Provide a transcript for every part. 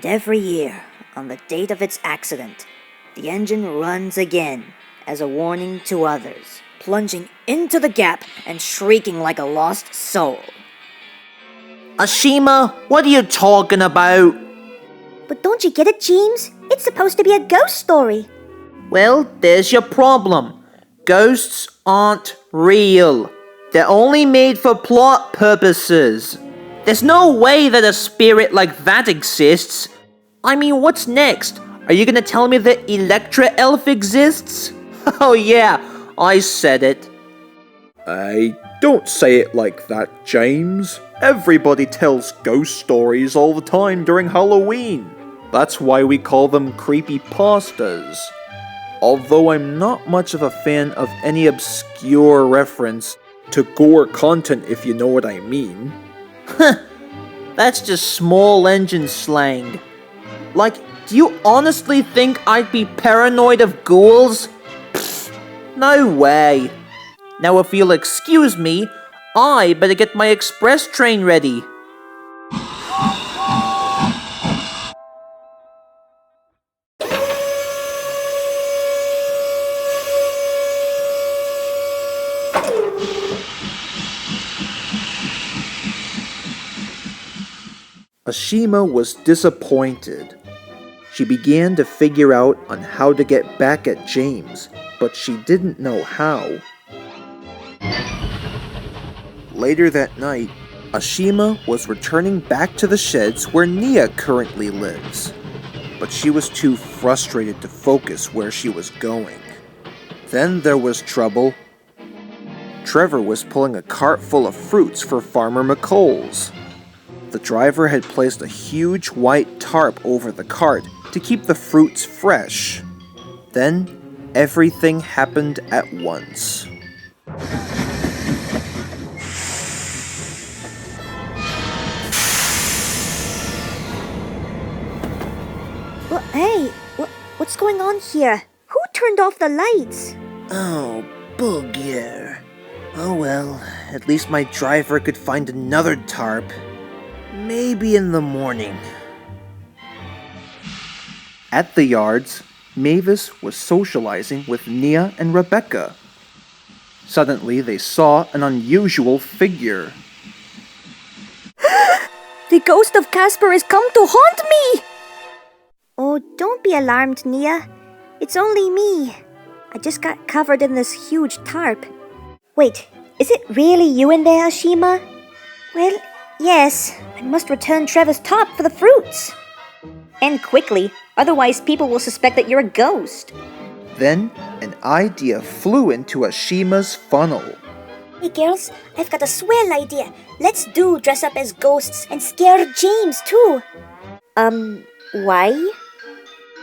And every year, on the date of its accident, the engine runs again as a warning to others, plunging into the gap and shrieking like a lost soul. Ashima, what are you talking about? But don't you get it, James? It's supposed to be a ghost story. Well, there's your problem. Ghosts aren't real. They're only made for plot purposes. There's no way that a spirit like that exists. I mean, what's next? Are you gonna tell me that Electra Elf exists? Oh yeah, I said it. Hey, don't say it like that, James. Everybody tells ghost stories all the time during Halloween. That's why we call them creepypastas. Although I'm not much of a fan of any obscure reference to gore content, if you know what I mean. That's just small engine slang. Like, do you honestly think I'd be paranoid of ghouls? Pfft, no way. Now if you'll excuse me, I better get my express train ready. Ashima was disappointed. She began to figure out on how to get back at James, but she didn't know how. Later that night, Ashima was returning back to the sheds where Nia currently lives, but she was too frustrated to focus where she was going. Then there was trouble. Trevor was pulling a cart full of fruits for Farmer McColl's. The driver had placed a huge white tarp over the cart to keep the fruits fresh. Then, everything happened at once. Well, hey, what's going on here? Who turned off the lights? Oh, booger. Oh well, at least my driver could find another tarp. Maybe in the morning. At the yards, Mavis was socializing with Nia and Rebecca. Suddenly, they saw an unusual figure. The ghost of Casper has come to haunt me! Oh, don't be alarmed, Nia. It's only me. I just got covered in this huge tarp. Wait, is it really you in there, Ashima? Well, yes. I must return Trevor's tarp for the fruits. And quickly, otherwise people will suspect that you're a ghost. Then, an idea flew into Ashima's funnel. Hey girls, I've got a swell idea. Let's dress up as ghosts and scare James too. Why?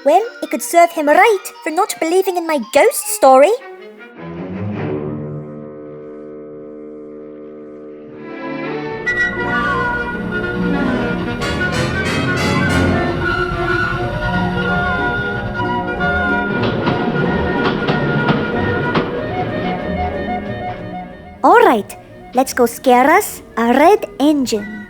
Well, it could serve him right for not believing in my ghost story. Alright, let's go scare us a red engine.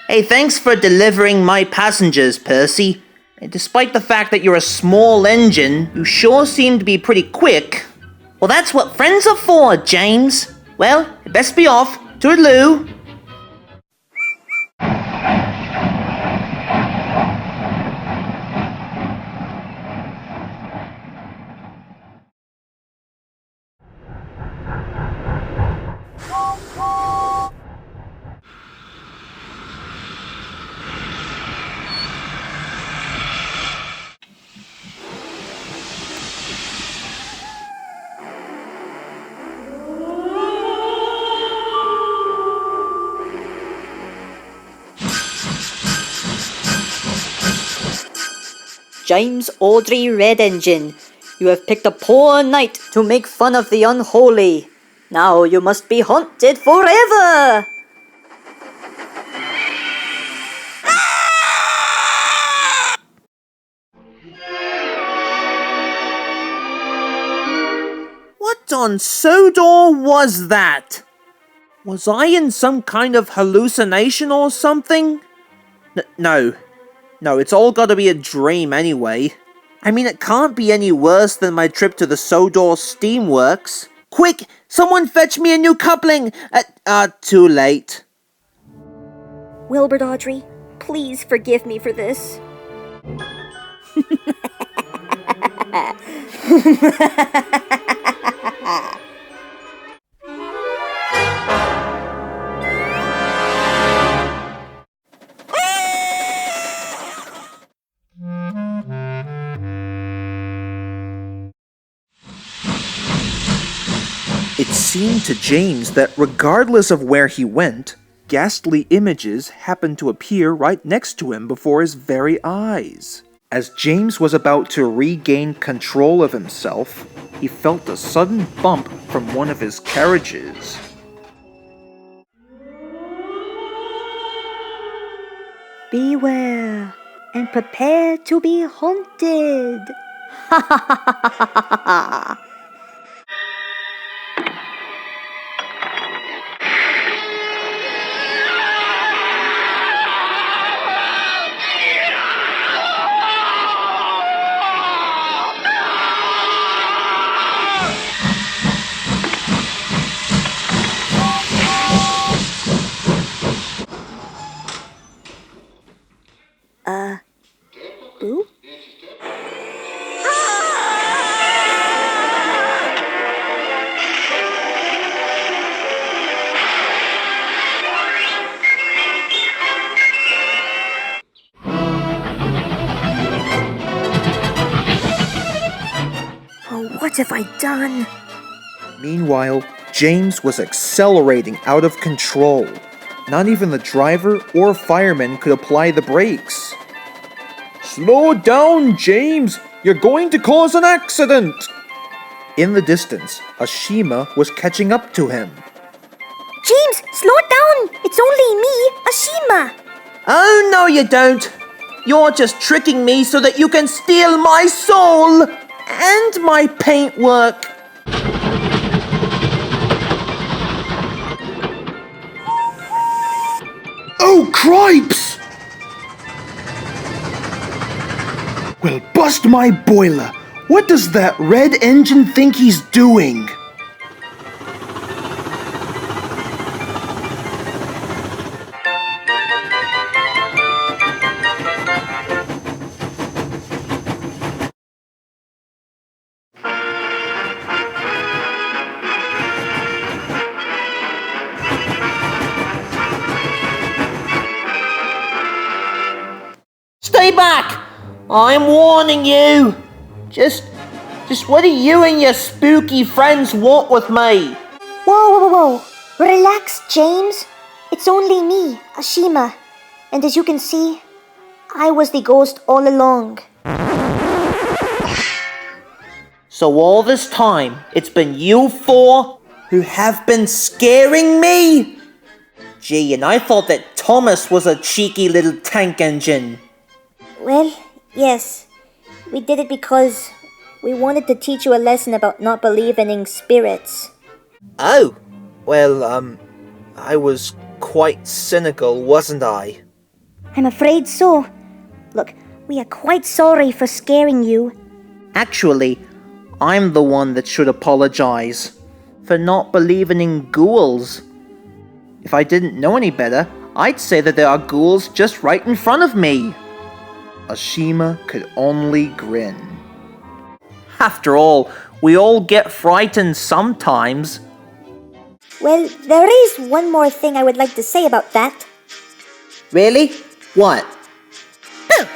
Hey, thanks for delivering my passengers, Percy. And despite the fact that you're a small engine, you sure seem to be pretty quick. Well, that's what friends are for, James. Well, it best be off. Toodaloo. James Audrey Red Engine, you have picked a poor night to make fun of the unholy. Now you must be haunted forever! What on Sodor was that? Was I in some kind of hallucination or something? No, it's all gotta be a dream anyway. I mean, it can't be any worse than my trip to the Sodor Steamworks. Quick, someone fetch me a new coupling! Too late. Wilbert Audrey, please forgive me for this. It seemed to James that regardless of where he went, ghastly images happened to appear right next to him before his very eyes. As James was about to regain control of himself, he felt a sudden bump from one of his carriages. Beware and prepare to be haunted. Boo? Oh, what have I done? Meanwhile, James was accelerating out of control. Not even the driver or fireman could apply the brakes. Slow down, James! You're going to cause an accident! In the distance, Ashima was catching up to him. James, slow down! It's only me, Ashima! Oh, no you don't! You're just tricking me so that you can steal my soul! And my paintwork! Oh, cripes! Well, bust my boiler! What does that red engine think he's doing? Stay back! I'm warning you! Just what do you and your spooky friends want with me? Whoa. Relax, James. It's only me, Ashima. And as you can see, I was the ghost all along. So all this time, it's been you four who have been scaring me? Gee, and I thought that Thomas was a cheeky little tank engine. Well, yes. We did it because we wanted to teach you a lesson about not believing in spirits. Oh, well, I was quite cynical, wasn't I? I'm afraid so. Look, we are quite sorry for scaring you. Actually, I'm the one that should apologize for not believing in ghouls. If I didn't know any better, I'd say that there are ghouls just right in front of me. Ashima could only grin. After all, we all get frightened sometimes. Well, there is one more thing I would like to say about that. Really? What? Boo!